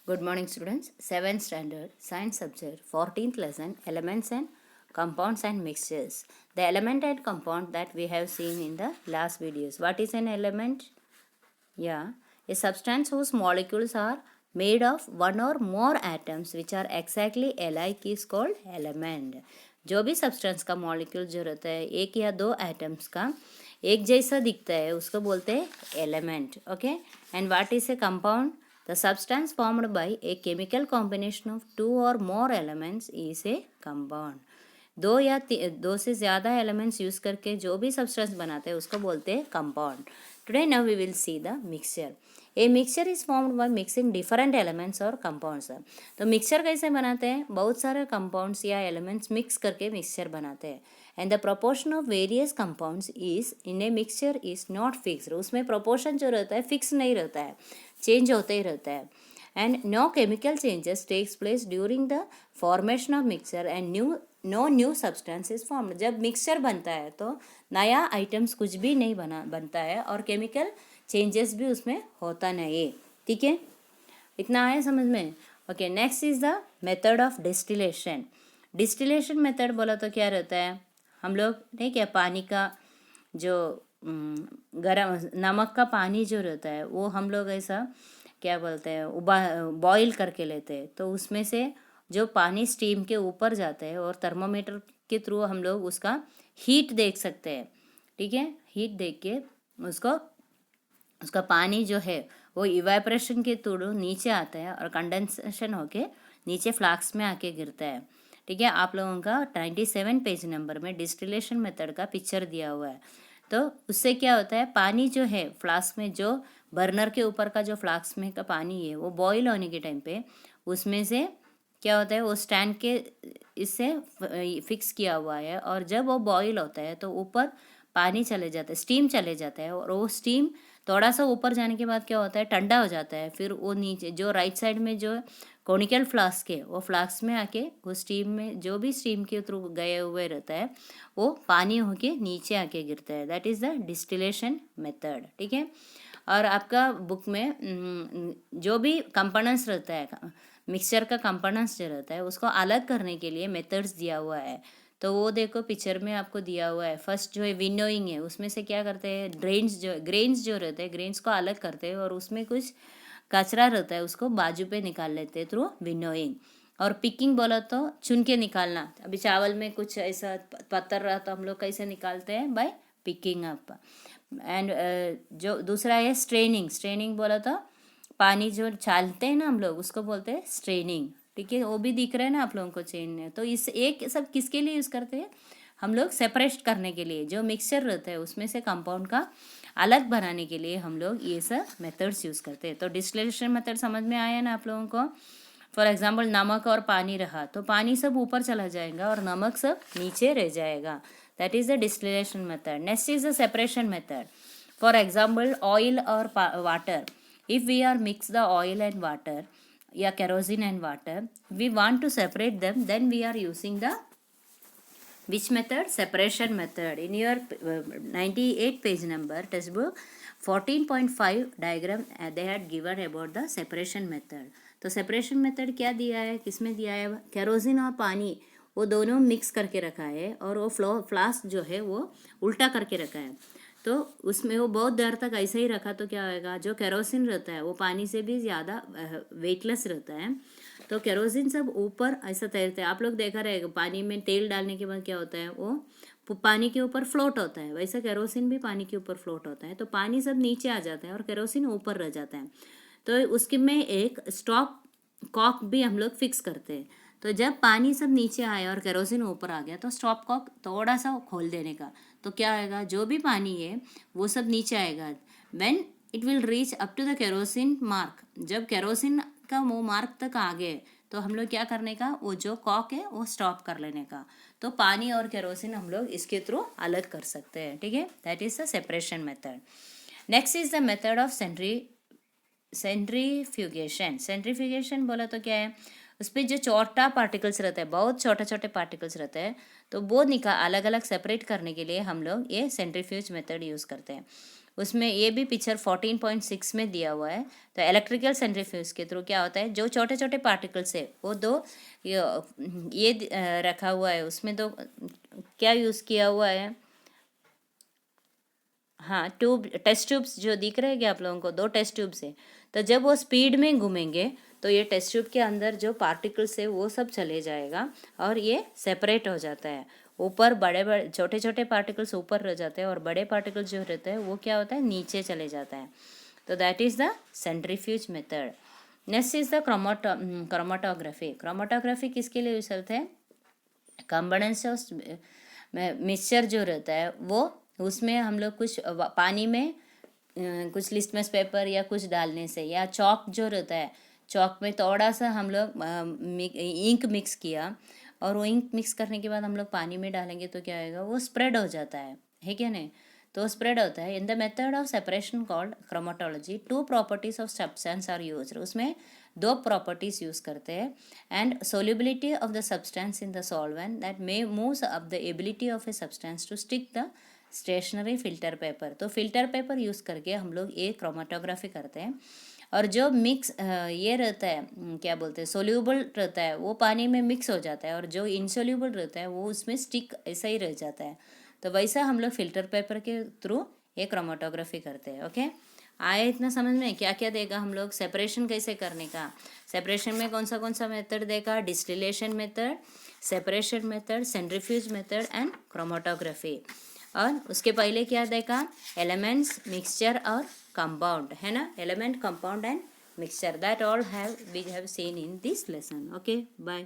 Good morning, students. 7th standard science subject 14th lesson elements and compounds and mixtures. The element and compound that we have seen in the last videos. What is an element? Yeah, a substance whose molecules are made of one or more atoms which are exactly alike is called element. जो भी substance का molecule जो रहता है एक या दो atoms का एक जैसा दिखता है उसको बोलते हैं element. Okay. And what is a compound? The substance formed by a chemical combination of two or more elements is a compound. दो से ज़्यादा एलिमेंट्स यूज़ करके जो भी सब्सटेंस बनाते हैं उसको बोलते हैं compound. Today now we will see the mixture. A mixture is formed by mixing different elements और कंपाउंड्स. तो मिक्सचर कैसे बनाते हैं? बहुत सारे कंपाउंड्स या एलिमेंट्स मिक्स करके मिक्सचर बनाते हैं. And the proportion of various compounds is in A mixture is not fixed. उसमें प्रोपोर्शन जो रहता है फिक्स नहीं रहता है, चेंज होते ही रहता है. And no chemical changes takes place during the formation of mixture and no new substance is formed. जब मिक्सचर बनता है तो नया आइटम्स कुछ भी नहीं बनता है और केमिकल चेंजेस भी उसमें होता नहीं. ठीक है, इतना आया समझ में? Okay. Next is the method of distillation. Distillation method बोला तो क्या रहता है? हम लोग नहीं क्या पानी का जो गरम नमक का पानी जो रहता है वो हम लोग ऐसा क्या बोलते हैं बॉईल करके लेते हैं. तो उसमें से जो पानी स्टीम के ऊपर जाता है और थर्मोमीटर के थ्रू हम लोग उसका हीट देख सकते हैं. ठीक है, हीट देख के उसका पानी जो है वो इवेपोरेशन के थ्रू नीचे आता है और कंडेंसेशन होके नीचे फ्लास्क में आके गिरता है. ठीक है, आप लोगों का 97 पेज नंबर में डिस्टिलेशन मेथड का पिक्चर दिया हुआ है. तो उससे क्या होता है, पानी जो है फ्लास्क में जो बर्नर के ऊपर का जो फ्लास्क में का पानी है वो बॉईल होने के टाइम पे उसमें से क्या होता है वो स्टैंड के इससे फिक्स किया हुआ है और जब वो बॉईल होता है तो ऊपर पानी चले जाता है, स्टीम चले जाता है और वो स्टीम थोड़ा सा ऊपर जाने के बाद क्या होता है ठंडा हो जाता है. फिर वो नीचे जो राइट साइड में जो कोनिकल फ्लास्क है वो फ्लास्क में आके वो स्टीम में जो भी स्टीम के थ्रू गए हुए रहता है वो पानी होके नीचे आके गिरता है. That is the distillation method. ठीक है, और आपका बुक में जो भी कंपोनेंट्स रहता है मिक्सचर का कंपोनेंट्स जो रहता है उसको अलग करने के लिए मेथड्स दिया हुआ है. तो वो देखो पिक्चर में आपको दिया हुआ है. फर्स्ट जो है विनोइंग है, उसमें से क्या करते हैं ग्रेन्स जो रहते हैं ग्रेन्स को अलग करते हैं और उसमें कुछ कचरा रहता है उसको बाजू पे निकाल लेते हैं थ्रू विनोइंग. और पिकिंग बोला तो चुन के निकालना. अभी चावल में कुछ ऐसा पत्थर रहा तो हम लोग कैसे निकालते हैं? Bye picking up. एंड जो दूसरा है स्ट्रेनिंग बोला तो पानी जो छालते हैं ना हम लोग उसको बोलते हैं स्ट्रेनिंग. ठीक है, वो भी दिख रहा है ना आप लोगों को चेन में. तो इस एक सब किसके लिए यूज़ करते हैं? हम लोग सेपरेट करने के लिए. जो मिक्सचर रहता है उसमें से कंपाउंड का अलग बनाने के लिए हम लोग ये सब मेथड्स यूज़ करते हैं. तो डिस्टिलेशन मेथड समझ में आया ना आप लोगों को? फॉर एग्जाम्पल नमक और पानी रहा तो पानी सब ऊपर चला जाएगा और नमक सब नीचे रह जाएगा. That is the distillation method. Next is the separation method. For example oil और water. If we are mix the oil and water या kerosene and water, we want to separate them, then we are using the which method? Separation method. In your 98 page number textbook 14.5 diagram they had given about the separation method. तो separation method क्या दिया है, किसमें दिया है? Kerosene और पानी वो दोनों मिक्स करके रखा है और वो फ्लास्क जो है वो उल्टा करके रखा है. तो उसमें वो बहुत देर तक ऐसे ही रखा तो क्या होएगा, जो केरोसिन रहता है वो पानी से भी ज़्यादा वेटलेस रहता है. तो केरोसिन सब ऊपर ऐसा तैरता है. आप लोग देखा रहेगा पानी में तेल डालने के बाद क्या होता है वो पानी के ऊपर फ्लोट होता है. वैसे केरोसिन भी पानी के ऊपर फ्लोट होता है. तो पानी सब नीचे आ जाता है और केरोसिन ऊपर रह जाता है. तो उसके में एक स्टॉप कॉक भी हम लोग फिक्स करते हैं. तो जब पानी सब नीचे आया और केरोसिन ऊपर आ गया तो स्टॉप कॉक थोड़ा सा खोल देने का. तो क्या आएगा, जो भी पानी है वो सब नीचे आएगा. When it will reach up to the kerosene mark. जब केरोसिन का वो मार्क तक आ गए तो हम लोग क्या करने का, वो जो कॉक है वो स्टॉप कर लेने का. तो पानी और केरोसिन हम लोग इसके थ्रू अलग कर सकते हैं. ठीक है, that is the separation method. Next is the method of centrifugation. Centrifugation बोला तो क्या है, उस पर जो छोटा पार्टिकल्स रहता है, बहुत छोटे छोटे पार्टिकल्स रहते हैं, तो वो अलग अलग सेपरेट करने के लिए हम लोग ये सेंट्रीफ्यूज मेथड यूज़ करते हैं. उसमें ये भी पिक्चर 14.6 में दिया हुआ है। तो इलेक्ट्रिकल सेंट्रीफ्यूज के थ्रू क्या होता है, जो छोटे छोटे पार्टिकल्स है वो दो ये रखा हुआ है, उसमें दो क्या यूज़ किया हुआ है, हाँ ट्यूब, टेस्ट ट्यूब्स जो दिख रहे हैं क्या आप लोगों को, दो टेस्ट ट्यूब्स है। तो जब वो स्पीड में घूमेंगे तो ये टेस्ट ट्यूब के अंदर जो पार्टिकल्स है वो सब चले जाएगा और ये सेपरेट हो जाता है। ऊपर बड़े बड़े छोटे छोटे पार्टिकल्स ऊपर रह जाते हैं और बड़े पार्टिकल्स जो रहते हैं वो क्या होता है, नीचे चले जाता है। तो that is the centrifuge method. Next is the chromatography. Chromatography किसके लिए यूज होता है, कॉम्बिनेशन ऑफ मिक्सचर जो रहता है वो, उसमें हम लोग कुछ पानी में कुछ लिटमस पेपर या कुछ डालने से, या चॉक जो रहता है, चॉक में थोड़ा सा हम लोग इंक मिक्स किया और वो इंक मिक्स करने के बाद हम लोग पानी में डालेंगे तो क्या होएगा, वो स्प्रेड हो जाता है क्या नहीं, तो स्प्रेड होता है। In the method of separation called chromatology, two properties of substance are use, उसमें दो प्रॉपर्टीज यूज करते हैं। And solubility of the substance in the solvent that may moves up the ability of a substance to stick the stationary filter paper. तो filter paper use करके हम लोग ये chromatography करते हैं। और जो मिक्स ये रहता है क्या बोलते हैं, सोल्यूबल रहता है, वो पानी में मिक्स हो जाता है, और जो इनसोल्यूबल रहता है वो उसमें स्टिक ऐसा ही रह जाता है। तो वैसा हम लोग फिल्टर पेपर के थ्रू ये क्रोमेटोग्राफी करते हैं। ओके, आया इतना समझ में, क्या क्या देगा हम लोग, सेपरेशन कैसे करने का, सेपरेशन में कौन सा मेथड देगा, distillation method, separation method, centrifuge method and chromatography. और उसके पहले क्या देखा, एलिमेंट्स, मिक्सचर और कंपाउंड, है ना, element, compound and mixture, that all have we have seen in this lesson. Okay, bye.